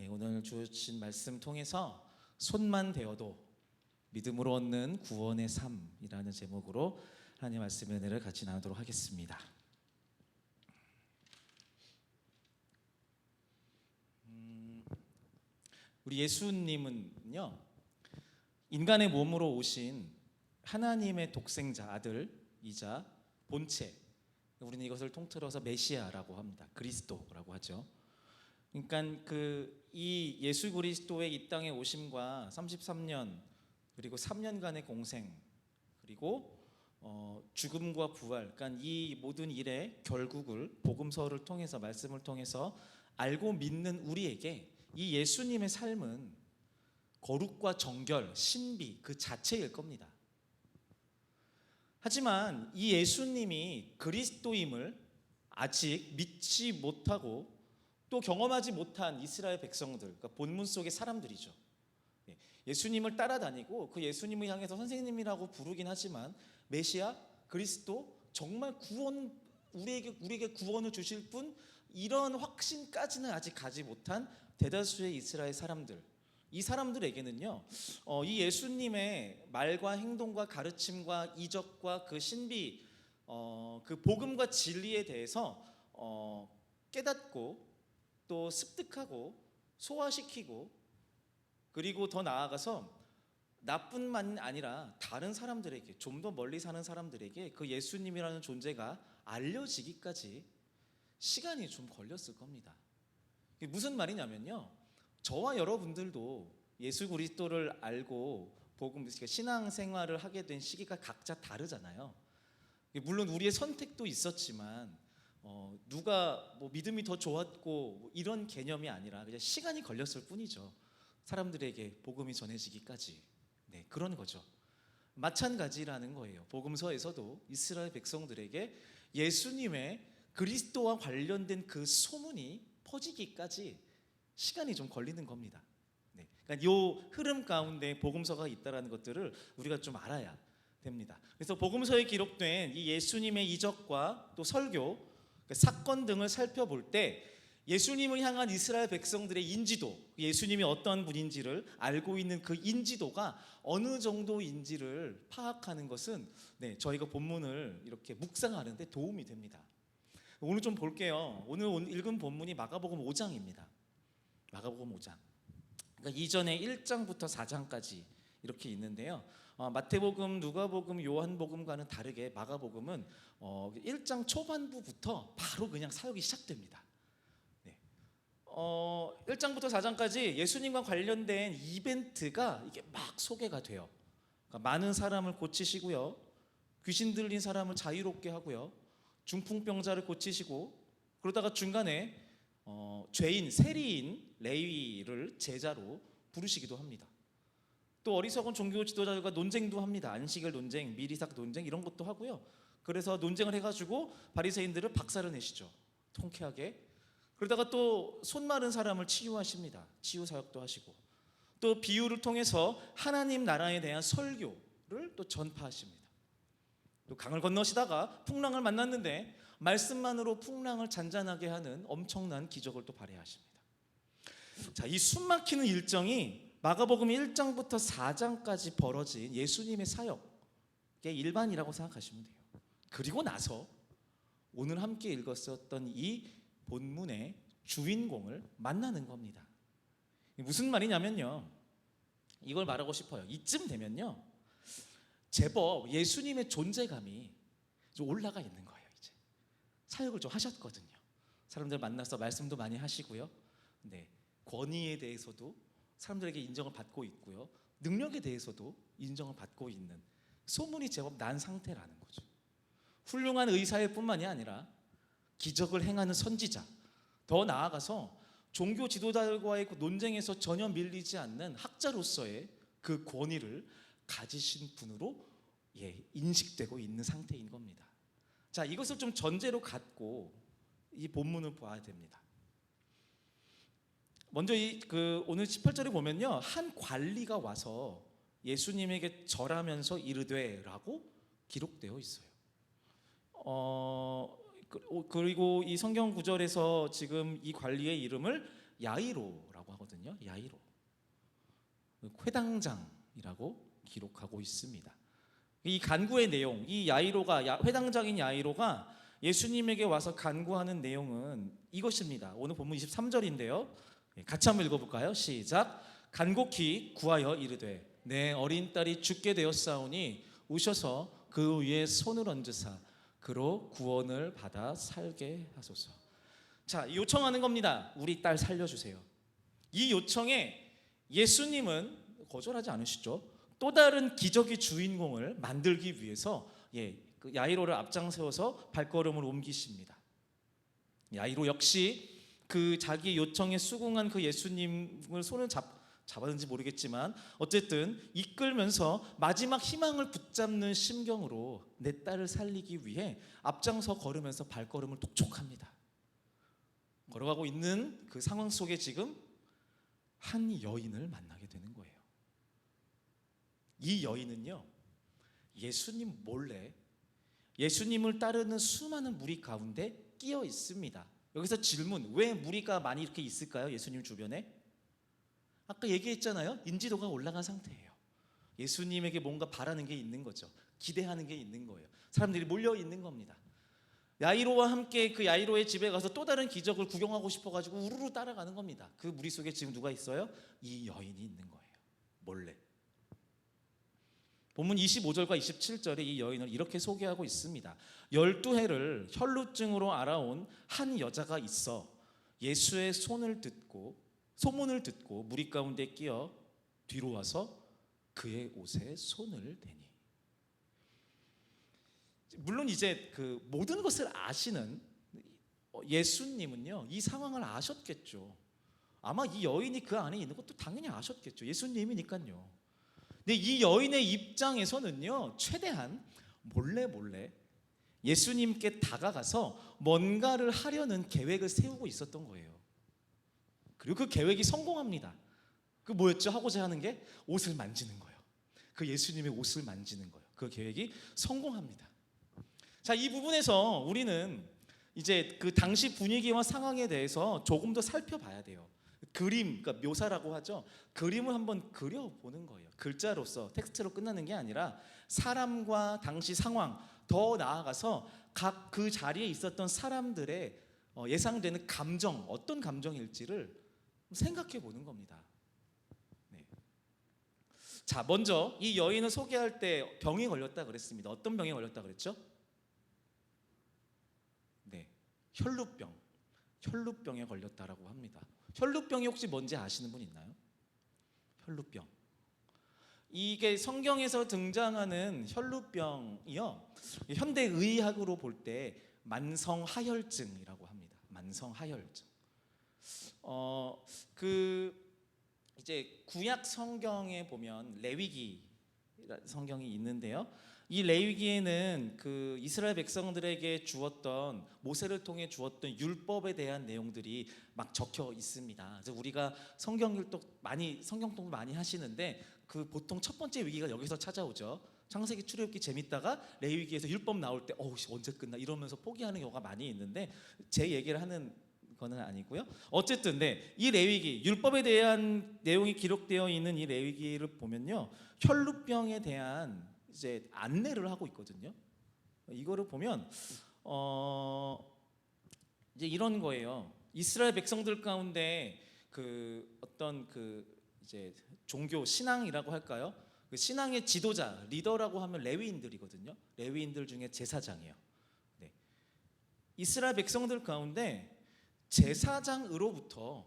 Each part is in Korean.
오늘 주신 말씀 통해서 손만 대어도 믿음으로 얻는 구원의 삶이라는 제목으로 하나님의 말씀의 은혜를 같이 나누도록 하겠습니다. 우리 예수님은요, 인간의 몸으로 오신 하나님의 독생자 아들이자 본체, 우리는 이것을 통틀어서 메시아라고 합니다. 그리스도라고 하죠. 그러니까 이 예수 그리스도의 이 땅에 오심과 33년 그리고 3년간의 공생 그리고 죽음과 부활, 그러니까 이 모든 일의 결국을 복음서를 통해서 말씀을 통해서 알고 믿는 우리에게 이 예수님의 삶은 거룩과 정결, 신비 그 자체일 겁니다. 하지만 이 예수님이 그리스도임을 아직 믿지 못하고 또 경험하지 못한 이스라엘 백성들, 그러니까 본문 속의 사람들이죠. 예수님을 따라다니고 그 예수님을 향해서 선생님이라고 부르긴 하지만 메시아, 그리스도, 정말 구원, 우리에게 구원을 주실 분, 이런 확신까지는 아직 가지 못한 대다수의 이스라엘 사람들, 이 사람들에게는요, 이 예수님의 말과 행동과 가르침과 이적과 그 신비, 그 복음과 진리에 대해서 깨닫고 또 습득하고 소화시키고, 그리고 더 나아가서 나뿐만 아니라 다른 사람들에게, 좀 더 멀리 사는 사람들에게 그 예수님이라는 존재가 알려지기까지 시간이 좀 걸렸을 겁니다. 이게 무슨 말이냐면요, 저와 여러분들도 예수 그리스도를 알고 복음, 신앙생활을 하게 된 시기가 각자 다르잖아요. 물론 우리의 선택도 있었지만 누가 믿음이 더 좋았고 이런 개념이 아니라 그냥 시간이 걸렸을 뿐이죠. 사람들에게 복음이 전해지기까지. 네, 그런 거죠. 마찬가지라는 거예요. 복음서에서도 이스라엘 백성들에게 예수님의 그리스도와 관련된 그 소문이 퍼지기까지 시간이 좀 걸리는 겁니다. 네, 그러니까 이 흐름 가운데 복음서가 있다는 것들을 우리가 좀 알아야 됩니다. 그래서 복음서에 기록된 이 예수님의 이적과 또 설교, 사건 등을 살펴볼 때 예수님을 향한 이스라엘 백성들의 인지도, 예수님이 어떤 분인지를 알고 있는 그 인지도가 어느 정도인지를 파악하는 것은 저희가 본문을 이렇게 묵상하는 데 도움이 됩니다. 오늘 좀 볼게요. 오늘 읽은 본문이 마가복음 5장입니다. 마가복음 5장. 그러니까 이전에 1장부터 4장까지 이렇게 있는데요. 마태복음, 누가복음, 요한복음과는 다르게 마가복음은 1장 초반부부터 바로 그냥 사역이 시작됩니다. 1장부터 4장까지 예수님과 관련된 이벤트가 이게 막 소개가 돼요. 그러니까 많은 사람을 고치시고요, 귀신 들린 사람을 자유롭게 하고요, 중풍병자를 고치시고, 그러다가 중간에 죄인, 세리인 레위를 제자로 부르시기도 합니다. 또 어리석은 종교 지도자들과 논쟁도 합니다. 안식일 논쟁, 미리삭 논쟁 이런 것도 하고요. 그래서 논쟁을 해가지고 바리새인들을 박살을 내시죠. 통쾌하게. 그러다가 또 손 마른 사람을 치유하십니다. 치유 사역도 하시고, 또 비유를 통해서 하나님 나라에 대한 설교를 또 전파하십니다. 또 강을 건너시다가 풍랑을 만났는데 말씀만으로 풍랑을 잔잔하게 하는 엄청난 기적을 또 발휘하십니다. 자, 이 숨막히는 일정이 마가복음 1장부터 4장까지 벌어진 예수님의 사역의 일반이라고 생각하시면 돼요. 그리고 나서 오늘 함께 읽었었던 이 본문의 주인공을 만나는 겁니다. 무슨 말이냐면요, 이걸 말하고 싶어요. 이쯤 되면요, 제법 예수님의 존재감이 좀 올라가 있는 거예요. 이제 사역을 좀 하셨거든요. 사람들 만나서 말씀도 많이 하시고요, 권위에 대해서도 사람들에게 인정을 받고 있고요, 능력에 대해서도 인정을 받고 있는 소문이 제법 난 상태라는 거죠. 훌륭한 의사일 뿐만이 아니라 기적을 행하는 선지자, 더 나아가서 종교 지도자들과의 논쟁에서 전혀 밀리지 않는 학자로서의 그 권위를 가지신 분으로 인식되고 있는 상태인 겁니다. 자, 이것을 좀 전제로 갖고 이 본문을 봐야 됩니다. 먼저 오늘 18절에 보면요, 한 관리가 와서 예수님에게 절하면서 이르되라고 기록되어 있어요. 그리고 이 성경 구절에서 지금 이 관리의 이름을 야이로라고 하거든요. 야이로. 회당장이라고 기록하고 있습니다. 이 간구의 내용, 이 야이로가 회당장인 야이로가 예수님에게 와서 간구하는 내용은 이것입니다. 오늘 본문 23절인데요. 같이 한번 읽어볼까요? 시작. 간곡히 구하여 이르되 내 어린 딸이 죽게 되었사오니 오셔서 그 위에 손을 얹으사 그로 구원을 받아 살게 하소서. 자, 요청하는 겁니다. 우리 딸 살려주세요. 이 요청에 예수님은 거절하지 않으시죠. 또 다른 기적의 주인공을 만들기 위해서 그 야이로를 앞장세워서 발걸음을 옮기십니다. 야이로 역시 그 자기 요청에 수긍한 그 예수님을 손을 잡았는지 모르겠지만 어쨌든 이끌면서 마지막 희망을 붙잡는 심경으로 내 딸을 살리기 위해 앞장서 걸으면서 발걸음을 독촉합니다. 걸어가고 있는 그 상황 속에 지금 한 여인을 만나게 되는 거예요. 이 여인은요, 예수님 몰래 예수님을 따르는 수많은 무리 가운데 끼어 있습니다. 여기서 질문, 왜 무리가 많이 이렇게 있을까요? 예수님 주변에? 아까 얘기했잖아요. 인지도가 올라간 상태예요. 예수님에게 뭔가 바라는 게 있는 거죠. 기대하는 게 있는 거예요. 사람들이 몰려 있는 겁니다. 야이로와 함께 그 야이로의 집에 가서 또 다른 기적을 구경하고 싶어가지고 우르르 따라가는 겁니다. 그 무리 속에 지금 누가 있어요? 이 여인이 있는 거예요. 몰래. 본문 25절과 27절에 이 여인을 이렇게 소개하고 있습니다. 12해를 혈루증으로 알아온 한 여자가 있어 예수의 소문을 듣고 무리 가운데 끼어 뒤로 와서 그의 옷에 손을 대니. 물론 이제 그 모든 것을 아시는 예수님은요, 이 상황을 아셨겠죠. 아마 이 여인이 그 안에 있는 것도 당연히 아셨겠죠. 예수님이니까요. 근데 이 여인의 입장에서는요, 최대한 몰래 예수님께 다가가서 뭔가를 하려는 계획을 세우고 있었던 거예요. 그리고 그 계획이 성공합니다. 그 뭐였죠? 하고자 하는 게 옷을 만지는 거예요. 그 예수님의 옷을 만지는 거예요. 그 계획이 성공합니다. 자, 이 부분에서 우리는 이제 그 당시 분위기와 상황에 대해서 조금 더 살펴봐야 돼요. 그림, 그러니까 묘사라고 하죠. 그림을 한번 그려보는 거예요. 글자로서 텍스트로 끝나는 게 아니라 사람과 당시 상황, 더 나아가서 각 그 자리에 있었던 사람들의 예상되는 감정, 어떤 감정일지를 생각해 보는 겁니다. 네. 자, 먼저 이 여인을 소개할 때 병이 걸렸다 그랬습니다. 어떤 병에 걸렸다 그랬죠? 네, 혈루병에 걸렸다라고 합니다. 혈루병이 혹시 뭔지 아시는 분 있나요? 혈루병. 이게 성경에서 등장하는 혈루병이요, 현대 의학으로 볼 때 만성하혈증이라고 합니다. 만성하혈증. 이제 구약 성경에 보면 레위기 성경이 있는데요. 이 레위기에는 그 이스라엘 백성들에게 주었던, 모세를 통해 주었던 율법에 대한 내용들이 막 적혀 있습니다. 그래서 우리가 성경독 많이 하시는데 그 보통 첫 번째 위기가 여기서 찾아오죠. 창세기, 출애굽기 재밌다가 레위기에서 율법 나올 때 언제 끝나 이러면서 포기하는 경우가 많이 있는데 제 얘기를 하는 거는 아니고요. 어쨌든 이 레위기, 율법에 대한 내용이 기록되어 있는 이 레위기를 보면요, 혈루병에 대한 이제 안내를 하고 있거든요. 이거를 보면 이제 이런 거예요. 이스라엘 백성들 가운데 그 어떤 그 이제 종교 신앙이라고 할까요? 그 신앙의 지도자, 리더라고 하면 레위인들이거든요. 레위인들 중에 제사장이에요. 네. 이스라엘 백성들 가운데 제사장으로부터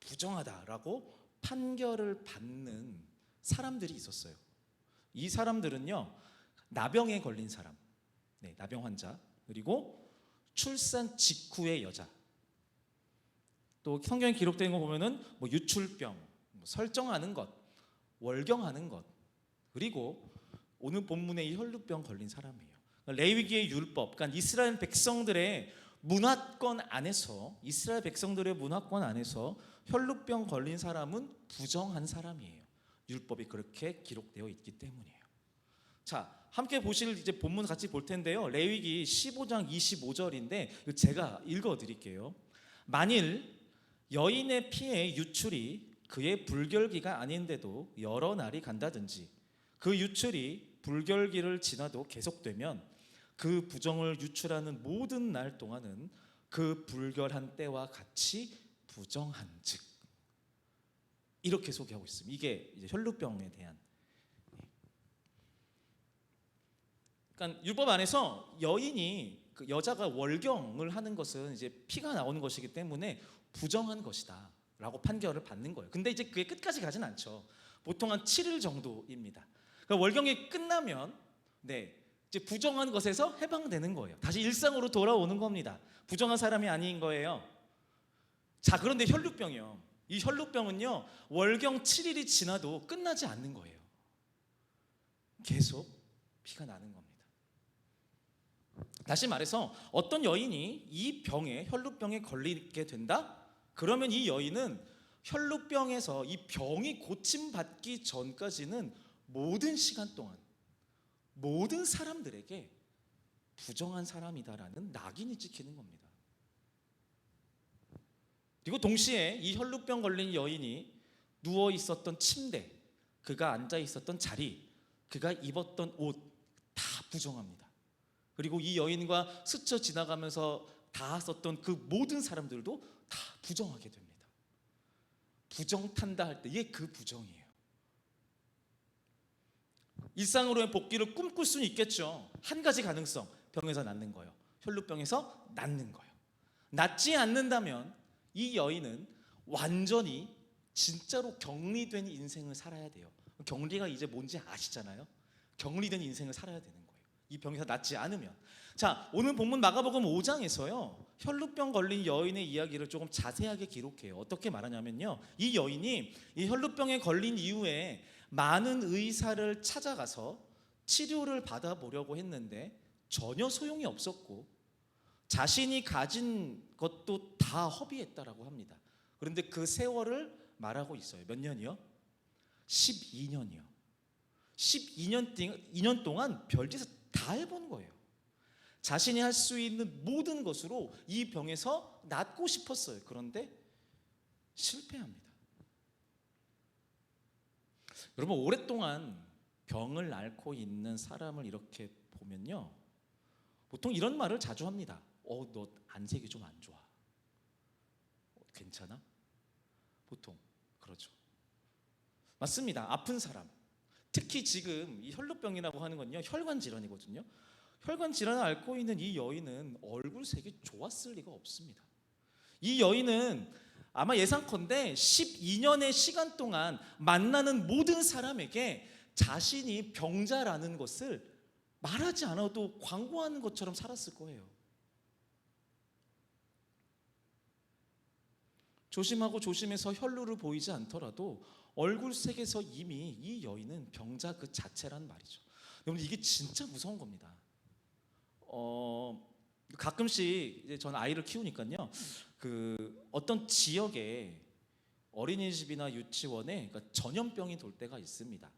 부정하다라고 판결을 받는 사람들이 있었어요. 이 사람들은요, 나병에 걸린 사람, 나병 환자, 그리고 출산 직후의 여자, 또 성경에 기록된 거 보면은 뭐 유출병, 설정하는 것, 월경하는 것, 그리고 오늘 본문에 이 혈루병 걸린 사람이에요. 레위기의 율법, 그러니까 이스라엘 백성들의 문화권 안에서 혈루병 걸린 사람은 부정한 사람이에요. 율법이 그렇게 기록되어 있기 때문이에요. 자, 함께 보실 이제 본문 같이 볼 텐데요. 레위기 15장 25절인데 제가 읽어 드릴게요. 만일 여인의 피의 유출이 그의 불결기가 아닌데도 여러 날이 간다든지 그 유출이 불결기를 지나도 계속되면 그 부정을 유출하는 모든 날 동안은 그 불결한 때와 같이 부정한즉. 이렇게 소개하고 있습니다. 이게 이제 혈루병에 대한. 그러니까 율법 안에서 여인이 그 여자가 월경을 하는 것은 이제 피가 나오는 것이기 때문에 부정한 것이다라고 판결을 받는 거예요. 근데 이제 그게 끝까지 가진 않죠. 보통 한 7일 정도입니다. 그러니까 월경이 끝나면 이제 부정한 것에서 해방되는 거예요. 다시 일상으로 돌아오는 겁니다. 부정한 사람이 아닌 거예요. 자, 그런데 혈루병이요. 이 혈루병은요, 월경 7일이 지나도 끝나지 않는 거예요. 계속 피가 나는 겁니다. 다시 말해서 어떤 여인이 이 병에, 혈루병에 걸리게 된다? 그러면 이 여인은 혈루병에서 이 병이 고침받기 전까지는 모든 시간 동안 모든 사람들에게 부정한 사람이다라는 낙인이 찍히는 겁니다. 그리고 동시에 이 혈루병 걸린 여인이 누워 있었던 침대, 그가 앉아 있었던 자리, 그가 입었던 옷 다 부정합니다. 그리고 이 여인과 스쳐 지나가면서 닿았었던 그 모든 사람들도 다 부정하게 됩니다. 부정탄다 할 때 이게 그 부정이에요. 일상으로의 복귀를 꿈꿀 수는 있겠죠. 한 가지 가능성, 병에서 낫는 거예요. 혈루병에서 낫는 거예요. 낫지 않는다면 이 여인은 완전히 진짜로 격리된 인생을 살아야 돼요. 격리가 이제 뭔지 아시잖아요. 격리된 인생을 살아야 되는 거예요. 이 병에서 낫지 않으면. 자, 오늘 본문 마가복음 5장에서요 혈루병 걸린 여인의 이야기를 조금 자세하게 기록해요. 어떻게 말하냐면요, 이 여인이 이 혈루병에 걸린 이후에 많은 의사를 찾아가서 치료를 받아보려고 했는데 전혀 소용이 없었고 자신이 가진 것도 다 허비했다라고 합니다. 그런데 그 세월을 말하고 있어요. 몇 년이요? 12년이요. 12년 동안 별짓을 다 해본 거예요. 자신이 할 수 있는 모든 것으로 이 병에서 낫고 싶었어요. 그런데 실패합니다. 여러분, 오랫동안 병을 앓고 있는 사람을 이렇게 보면요, 보통 이런 말을 자주 합니다. 너 안색이 좀 안 좋아. 괜찮아? 보통 그러죠. 맞습니다. 아픈 사람, 특히 지금 이 혈루병이라고 하는 건요 혈관 질환이거든요. 혈관 질환을 앓고 있는 이 여인은 얼굴색이 좋았을 리가 없습니다. 이 여인은 아마 예상컨대 12년의 시간 동안 만나는 모든 사람에게 자신이 병자라는 것을 말하지 않아도 광고하는 것처럼 살았을 거예요. 조심하고 조심해서 혈루를 보이지 않더라도 얼굴색에서 이미 이 여인은 병자 그 자체란 말이죠. 여러분, 이게 진짜 무서운 겁니다. 가끔씩 이제 전 아이를 키우니까요, 그 어떤 지역에 어린이집이나 유치원에 그러니까 전염병이 돌 때가 있습니다.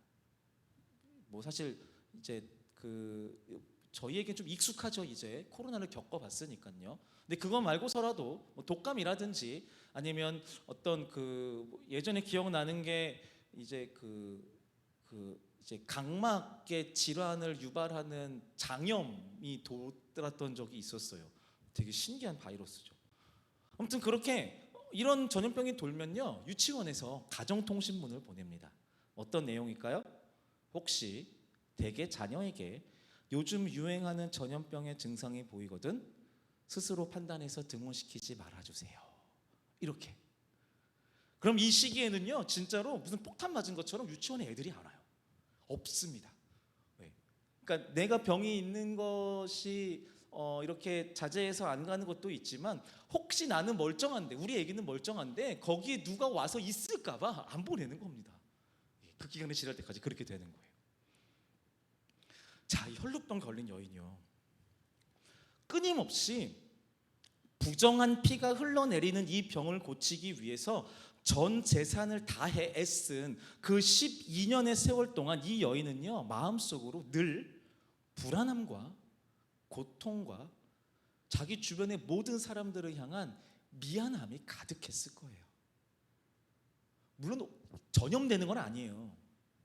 뭐 사실 이제 그 저희에게 좀 익숙하죠. 이제 코로나를 겪어봤으니까요. 근데 그거 말고서라도 뭐 독감이라든지 아니면 어떤 그 예전에 기억나는 게 이제 이제 각막의 질환을 유발하는 장염이 돌았던 적이 있었어요. 되게 신기한 바이러스죠. 아무튼 그렇게 이런 전염병이 돌면요 유치원에서 가정통신문을 보냅니다. 어떤 내용일까요? 혹시 대개 자녀에게 요즘 유행하는 전염병의 증상이 보이거든 스스로 판단해서 등원시키지 말아주세요. 이렇게. 그럼 이 시기에는요 진짜로 무슨 폭탄 맞은 것처럼 유치원에 애들이 안 와요. 없습니다. 왜? 그러니까 내가 병이 있는 것이 이렇게 자제해서 안 가는 것도 있지만 혹시 나는 멀쩡한데 우리 애기는 멀쩡한데 거기에 누가 와서 있을까봐 안 보내는 겁니다. 그 기간이 지날 때까지 그렇게 되는 거예요. 자, 이 혈루병 걸린 여인이요 끊임없이 부정한 피가 흘러내리는 이 병을 고치기 위해서 전 재산을 다해 애쓴 그 12년의 세월 동안 이 여인은요 마음속으로 늘 불안함과 고통과 자기 주변의 모든 사람들을 향한 미안함이 가득했을 거예요. 물론 전염되는 건 아니에요.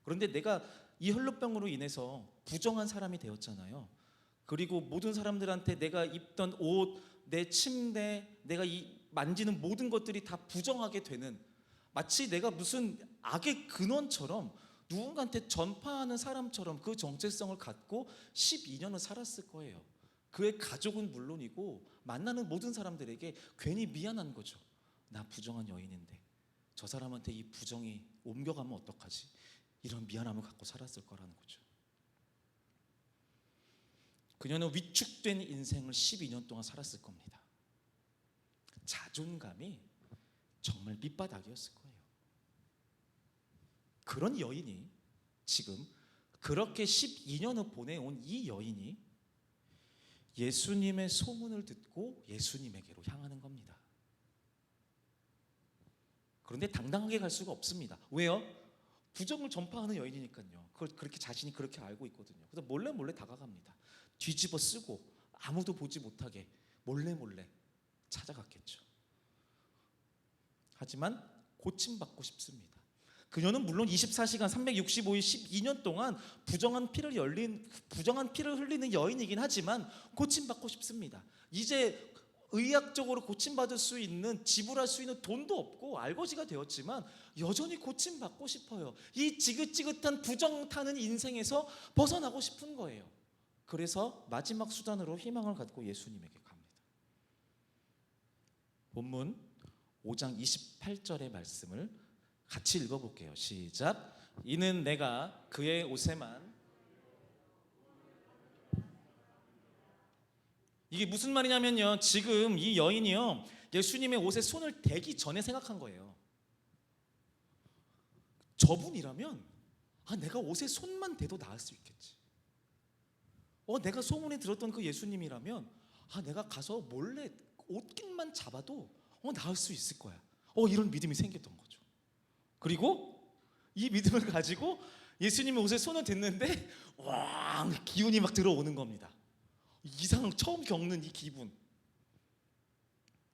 그런데 내가 이 혈루병으로 인해서 부정한 사람이 되었잖아요. 그리고 모든 사람들한테 내가 입던 옷, 내 침대, 내가 만지는 모든 것들이 다 부정하게 되는, 마치 내가 무슨 악의 근원처럼 누군가한테 전파하는 사람처럼 그 정체성을 갖고 12년을 살았을 거예요. 그의 가족은 물론이고 만나는 모든 사람들에게 괜히 미안한 거죠. 나 부정한 여인인데 저 사람한테 이 부정이 옮겨가면 어떡하지? 이런 미안함을 갖고 살았을 거라는 거죠. 그녀는 위축된 인생을 12년 동안 살았을 겁니다. 자존감이 정말 밑바닥이었을 거예요. 그런 여인이 지금 그렇게 12년을 보내온 이 여인이 예수님의 소문을 듣고 예수님에게로 향하는 겁니다. 그런데 당당하게 갈 수가 없습니다. 왜요? 부정을 전파하는 여인이니까요. 그걸 그렇게 자신이 그렇게 알고 있거든요. 그래서 몰래 다가갑니다. 뒤집어 쓰고 아무도 보지 못하게 몰래 찾아갔겠죠. 하지만 고침받고 싶습니다. 그녀는 물론 24시간 365일 12년 동안 부정한 피를 흘리는 여인이긴 하지만 고침받고 싶습니다. 이제 의학적으로 고침받을 수 있는, 지불할 수 있는 돈도 없고 알거지가 되었지만 여전히 고침받고 싶어요. 이 지긋지긋한 부정 타는 인생에서 벗어나고 싶은 거예요. 그래서 마지막 수단으로 희망을 갖고 예수님에게 갑니다. 본문 5장 28절의 말씀을 같이 읽어볼게요. 시작. 이는 내가 그의 옷에만. 이게 무슨 말이냐면요, 지금 이 여인이요 예수님의 옷에 손을 대기 전에 생각한 거예요. 저분이라면 내가 옷에 손만 대도 나을 수 있겠지. 내가 소문에 들었던 그 예수님이라면 내가 가서 몰래 옷깃만 잡아도 나을 수 있을 거야. 이런 믿음이 생겼던 거죠. 그리고 이 믿음을 가지고 예수님의 옷에 손을 댔는데 기운이 막 들어오는 겁니다. 이상, 처음 겪는 이 기분,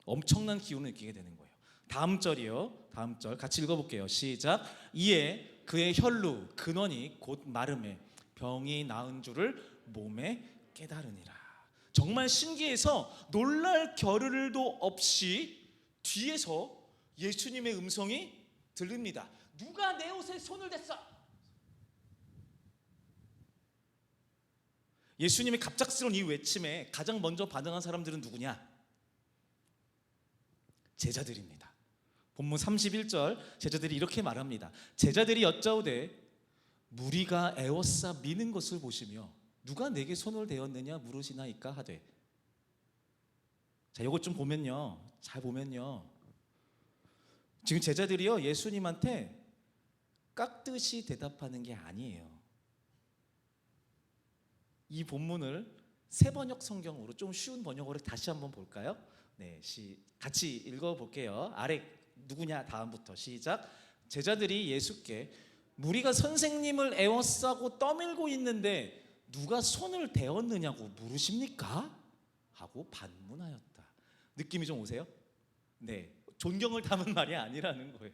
엄청난 기운을 느끼게 되는 거예요. 다음 절이요. 다음 절 같이 읽어볼게요. 시작. 이에 그의 혈루 근원이 곧 마름에 병이 나은 줄을 몸에 깨달으니라. 정말 신기해서 놀랄 겨를도 없이 뒤에서 예수님의 음성이 들립니다. 누가 내 옷에 손을 댔어? 예수님의 갑작스러운 이 외침에 가장 먼저 반응한 사람들은 누구냐? 제자들입니다. 본문 31절 제자들이 이렇게 말합니다. 제자들이 여짜오되 무리가 에워싸 미는 것을 보시며 누가 내게 손을 대었느냐 물으시나이까 하되. 자, 이것 좀 보면요, 잘 보면요, 지금 제자들이요 예수님한테 깍듯이 대답하는 게 아니에요. 이 본문을 새 번역 성경으로 좀 쉬운 번역으로 다시 한번 볼까요? 네, 같이 읽어볼게요. 아래 누구냐 다음부터 시작. 제자들이 예수께 무리가 선생님을 에워싸고 떠밀고 있는데 누가 손을 대었느냐고 물으십니까? 하고 반문하였다. 느낌이 좀 오세요? 네, 존경을 담은 말이 아니라는 거예요.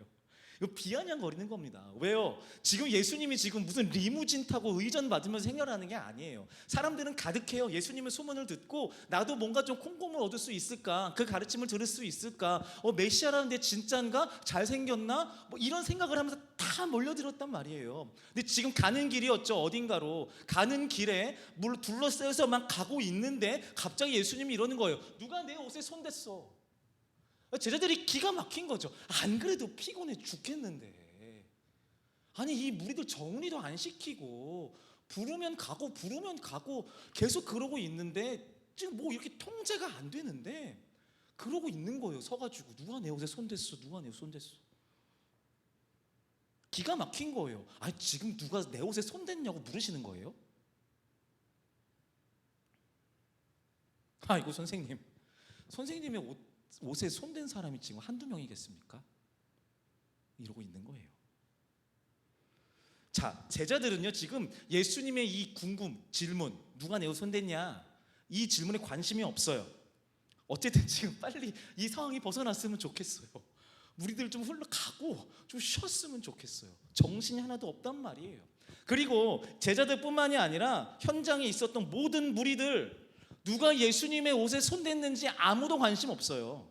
이거 비아냥거리는 겁니다. 왜요? 지금 예수님이 지금 무슨 리무진 타고 의전 받으면서 생활하는 게 아니에요. 사람들은 가득해요. 예수님의 소문을 듣고 나도 뭔가 좀 콩고물 얻을 수 있을까? 그 가르침을 들을 수 있을까? 메시아라는데 진짠가? 잘생겼나? 이런 생각을 하면서 다 몰려들었단 말이에요. 근데 지금 가는 길이었죠. 어딘가로 가는 길에 물 둘러싸여서 막 가고 있는데 갑자기 예수님이 이러는 거예요. 누가 내 옷에 손댔어? 제자들이 기가 막힌 거죠. 안 그래도 피곤해 죽겠는데, 아니 이 무리들 정리도 안 시키고 부르면 가고 계속 그러고 있는데 지금 뭐 이렇게 통제가 안 되는데 그러고 있는 거예요. 서가지고 누가 내 옷에 손댔어? 누가 내 옷에 손댔어? 기가 막힌 거예요. 아니 지금 누가 내 옷에 손댔냐고 물으시는 거예요? 이거 선생님의 옷에 손댄 사람이 지금 한두 명이겠습니까? 이러고 있는 거예요. 자, 제자들은요 지금 예수님의 이 질문, 누가 내 옷 손댔냐, 이 질문에 관심이 없어요. 어쨌든 지금 빨리 이 상황이 벗어났으면 좋겠어요. 우리들 좀 흘러가고 좀 쉬었으면 좋겠어요. 정신이 하나도 없단 말이에요. 그리고 제자들뿐만이 아니라 현장에 있었던 모든 무리들, 누가 예수님의 옷에 손댔는지 아무도 관심 없어요.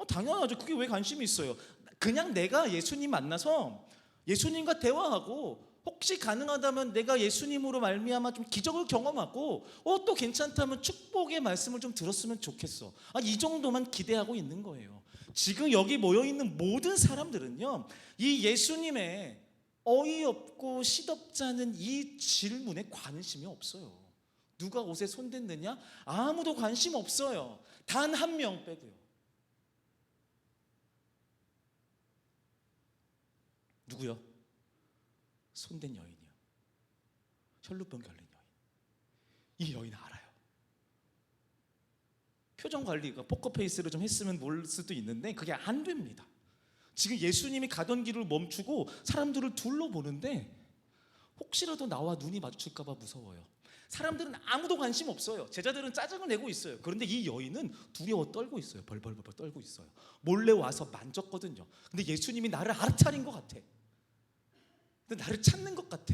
당연하죠. 그게 왜 관심이 있어요? 그냥 내가 예수님 만나서 예수님과 대화하고, 혹시 가능하다면 내가 예수님으로 말미암아 좀 기적을 경험하고, 또 괜찮다면 축복의 말씀을 좀 들었으면 좋겠어. 이 정도만 기대하고 있는 거예요. 지금 여기 모여있는 모든 사람들은요, 이 예수님의 어이없고 시덥지 않은 이 질문에 관심이 없어요. 누가 옷에 손댔느냐? 아무도 관심 없어요. 단 한 명 빼고요. 누구요? 손댄 여인이요. 혈루병 걸린 여인. 이 여인 알아요. 표정 관리가 포커페이스를 좀 했으면 모를 수도 있는데 그게 안 됩니다. 지금 예수님이 가던 길을 멈추고 사람들을 둘러보는데 혹시라도 나와 눈이 마주칠까 봐 무서워요. 사람들은 아무도 관심 없어요. 제자들은 짜증을 내고 있어요. 그런데 이 여인은 두려워 떨고 있어요. 벌벌벌 떨고 있어요. 몰래 와서 만졌거든요. 근데 예수님이 나를 알아차린 것 같아. 근데 나를 찾는 것 같아.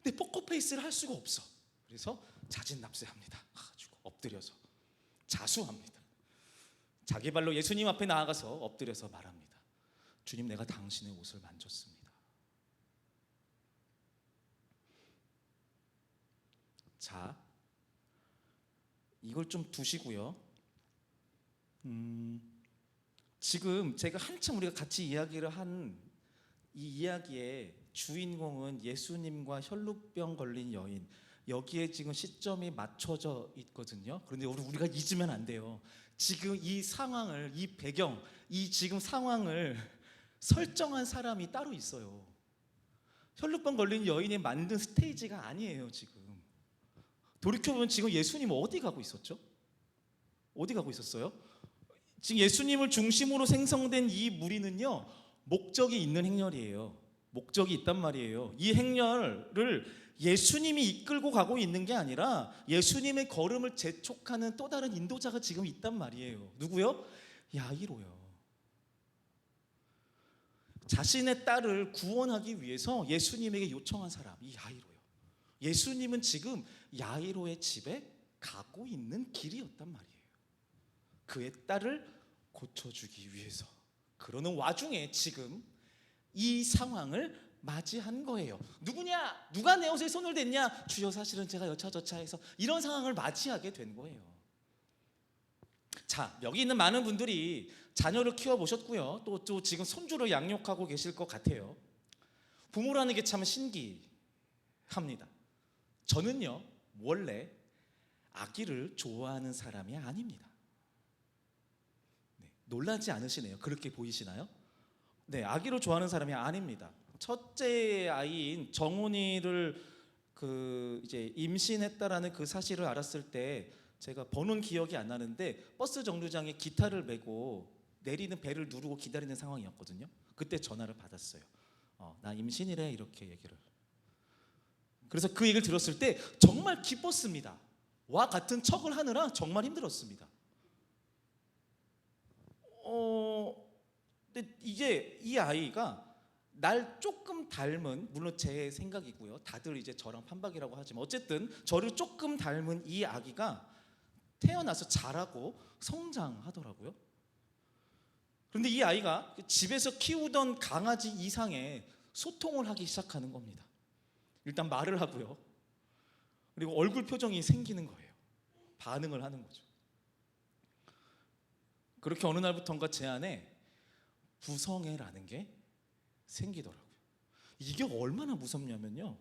근데 포커페이스를 할 수가 없어. 그래서 자진납세합니다. 가지고 엎드려서 자수합니다. 자기 발로 예수님 앞에 나아가서 엎드려서 말합니다. 주님, 내가 당신의 옷을 만졌습니다. 자, 이걸 좀 두시고요. 지금 제가 한참 우리가 같이 이야기를 한 이 이야기의 주인공은 예수님과 혈루병 걸린 여인, 여기에 지금 시점이 맞춰져 있거든요. 그런데 우리가 잊으면 안 돼요. 지금 이 상황을, 이 배경, 이 지금 상황을 설정한 사람이 따로 있어요. 혈루병 걸린 여인이 만든 스테이지가 아니에요. 지금 돌이켜보면 지금 예수님 어디 가고 있었죠? 어디 가고 있었어요? 지금 예수님을 중심으로 생성된 이 무리는요, 목적이 있는 행렬이에요. 목적이 있단 말이에요. 이 행렬을 예수님이 이끌고 가고 있는 게 아니라 예수님의 걸음을 재촉하는 또 다른 인도자가 지금 있단 말이에요. 누구요? 야이로요. 자신의 딸을 구원하기 위해서 예수님에게 요청한 사람, 이 야이로요. 예수님은 지금 야이로의 집에 가고 있는 길이었단 말이에요. 그의 딸을 고쳐주기 위해서. 그러는 와중에 지금 이 상황을 맞이한 거예요. 누구냐? 누가 내 옷에 손을 댔냐? 주여, 사실은 제가 여차저차해서, 이런 상황을 맞이하게 된 거예요. 자, 여기 있는 많은 분들이 자녀를 키워보셨고요. 또 지금 손주를 양육하고 계실 것 같아요. 부모라는 게 참 신기합니다. 저는요, 원래 아기를 좋아하는 사람이 아닙니다. 놀라지 않으시네요. 그렇게 보이시나요? 네, 아기를 좋아하는 사람이 아닙니다. 첫째 아이인 정훈이를 이제 임신했다라는 그 사실을 알았을 때 제가 번호는 기억이 안 나는데 버스 정류장에 기타를 메고 내리는 배를 누르고 기다리는 상황이었거든요. 그때 전화를 받았어요. 나 임신이래, 이렇게 얘기를. 그래서 그 얘기를 들었을 때 정말 기뻤습니다. 와 같은 척을 하느라 정말 힘들었습니다. 근데 이제 이 아이가 날 조금 닮은, 물론 제 생각이고요, 다들 이제 저랑 판박이라고 하지만 어쨌든 저를 조금 닮은 이 아기가 태어나서 자라고 성장하더라고요. 그런데 이 아이가 집에서 키우던 강아지 이상의 소통을 하기 시작하는 겁니다. 일단 말을 하고요, 그리고 얼굴 표정이 생기는 거예요. 반응을 하는 거죠. 그렇게 어느 날부턴가 제 안에 부성애라는 게 생기더라고요. 이게 얼마나 무섭냐면요,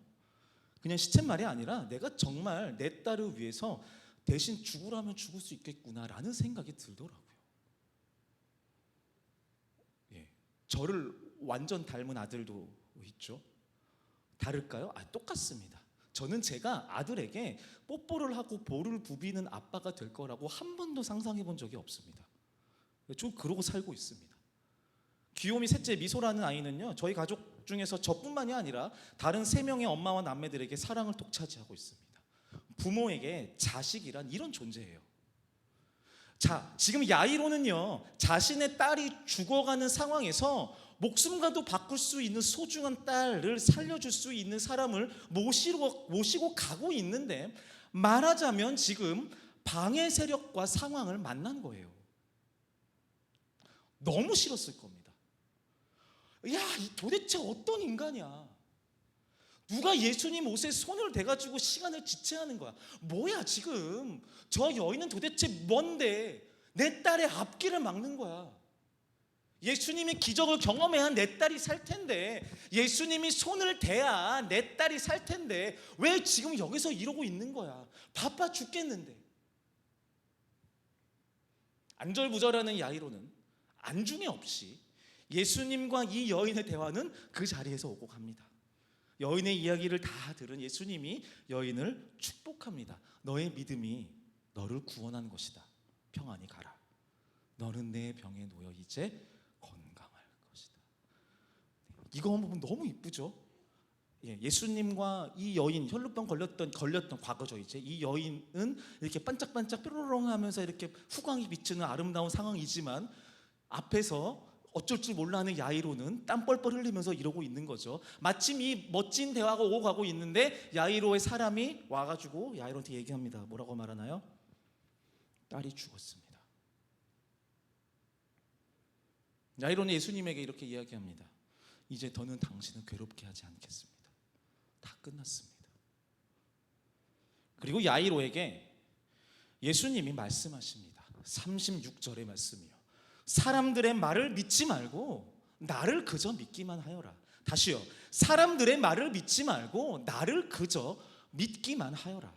그냥 시쳇말이 아니라 내가 정말 내 딸을 위해서 대신 죽으라면 죽을 수 있겠구나라는 생각이 들더라고요. 저를 완전 닮은 아들도 있죠. 다를까요? 똑같습니다. 저는 제가 아들에게 뽀뽀를 하고 볼을 부비는 아빠가 될 거라고 한 번도 상상해 본 적이 없습니다. 좀 그러고 살고 있습니다. 귀요미 셋째 미소라는 아이는요, 저희 가족 중에서 저뿐만이 아니라 다른 3명의 엄마와 남매들에게 사랑을 독차지하고 있습니다. 부모에게 자식이란 이런 존재예요. 자, 지금 야이로는요, 자신의 딸이 죽어가는 상황에서 목숨과도 바꿀 수 있는 소중한 딸을 살려줄 수 있는 사람을 모시고 가고 있는데, 말하자면 지금 방해 세력과 상황을 만난 거예요. 너무 싫었을 겁니다. 야, 도대체 어떤 인간이야? 누가 예수님 옷에 손을 대가지고 시간을 지체하는 거야? 뭐야 지금 저 여인은 도대체 뭔데 내 딸의 앞길을 막는 거야? 예수님이 기적을 경험해야 내 딸이 살 텐데, 예수님이 손을 대야 내 딸이 살 텐데 왜 지금 여기서 이러고 있는 거야? 바빠 죽겠는데. 안절부절하는 야이로는 안중에 없이 예수님과 이 여인의 대화는 그 자리에서 오고 갑니다. 여인의 이야기를 다 들은 예수님이 여인을 축복합니다. 너의 믿음이 너를 구원한 것이다. 평안히 가라. 너는 내 병에 놓여 이제 건강할 것이다. 이거 보면 너무 이쁘죠? 예수님과 이 여인, 혈루병 걸렸던 과거죠. 이제 이 여인은 이렇게 반짝반짝 뾰로롱 하면서 이렇게 후광이 비치는 아름다운 상황이지만, 앞에서 어쩔 줄 몰라 하는 야이로는 땀 뻘뻘 흘리면서 이러고 있는 거죠. 마침 이 멋진 대화가 오고 가고 있는데 야이로의 사람이 와가지고 야이로한테 얘기합니다. 뭐라고 말하나요? 딸이 죽었습니다. 야이로는 예수님에게 이렇게 이야기합니다. 이제 더는 당신을 괴롭게 하지 않겠습니다. 다 끝났습니다. 그리고 야이로에게 예수님이 말씀하십니다. 36절의 말씀이요. 사람들의 말을 믿지 말고 나를 그저 믿기만 하여라. 다시요. 사람들의 말을 믿지 말고 나를 그저 믿기만 하여라.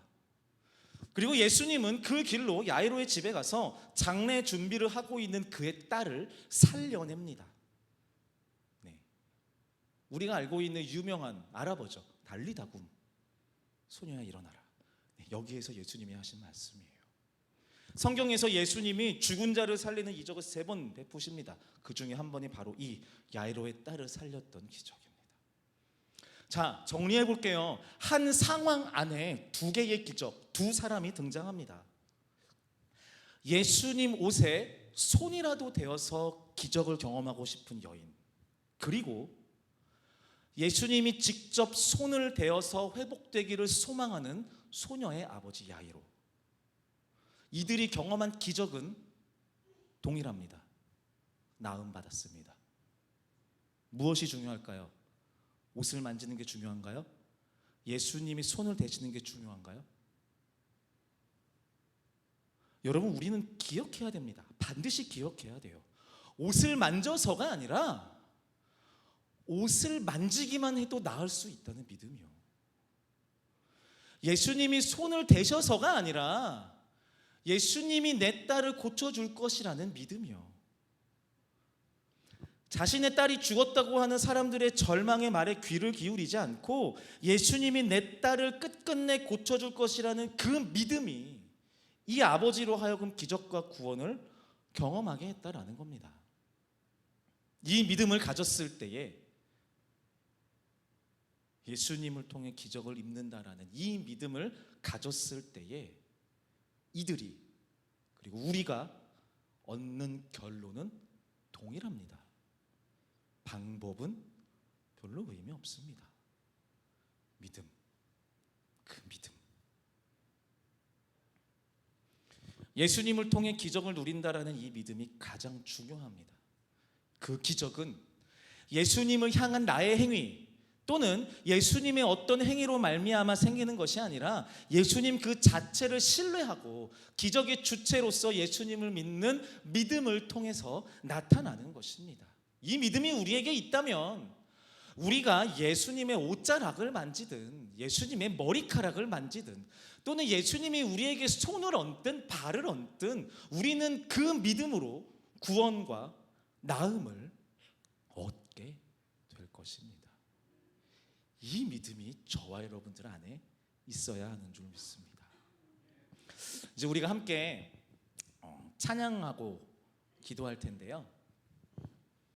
그리고 예수님은 그 길로 야이로의 집에 가서 장례 준비를 하고 있는 그의 딸을 살려냅니다. 네. 우리가 알고 있는 유명한 알아보죠. 달리다굼, 소녀야 일어나라. 네. 여기에서 예수님이 하신 말씀이에요. 성경에서 예수님이 죽은 자를 살리는 이적을 3번 베푸십니다. 그 중에 한 번이 바로 이 야이로의 딸을 살렸던 기적입니다. 자, 정리해 볼게요. 한 상황 안에 2개의 기적, 2사람이 등장합니다. 예수님 옷에 손이라도 대어서 기적을 경험하고 싶은 여인, 그리고 예수님이 직접 손을 대어서 회복되기를 소망하는 소녀의 아버지 야이로. 이들이 경험한 기적은 동일합니다. 나음 받았습니다. 무엇이 중요할까요? 옷을 만지는 게 중요한가요? 예수님이 손을 대시는 게 중요한가요? 여러분, 우리는 기억해야 됩니다. 반드시 기억해야 돼요. 옷을 만져서가 아니라 옷을 만지기만 해도 나을 수 있다는 믿음이요. 예수님이 손을 대셔서가 아니라 예수님이 내 딸을 고쳐줄 것이라는 믿음이요. 자신의 딸이 죽었다고 하는 사람들의 절망의 말에 귀를 기울이지 않고 예수님이 내 딸을 끝끝내 고쳐줄 것이라는 그 믿음이 이 아버지로 하여금 기적과 구원을 경험하게 했다라는 겁니다. 이 믿음을 가졌을 때에 예수님을 통해 기적을 입는다라는 이 믿음을 가졌을 때에 이들이, 그리고 우리가 얻는 결론은 동일합니다. 방법은 별로 의미 없습니다. 믿음, 그 믿음. 예수님을 통해 기적을 누린다라는 이 믿음이 가장 중요합니다. 그 기적은 예수님을 향한 나의 행위 또는 예수님의 어떤 행위로 말미암아 생기는 것이 아니라 예수님 그 자체를 신뢰하고 기적의 주체로서 예수님을 믿는 믿음을 통해서 나타나는 것입니다. 이 믿음이 우리에게 있다면 우리가 예수님의 옷자락을 만지든 예수님의 머리카락을 만지든 또는 예수님이 우리에게 손을 얹든 발을 얹든 우리는 그 믿음으로 구원과 나음을 얻게 될 것입니다. 이 믿음이 저와 여러분들 안에 있어야 하는 줄 믿습니다. 이제 우리가 함께 찬양하고 기도할 텐데요.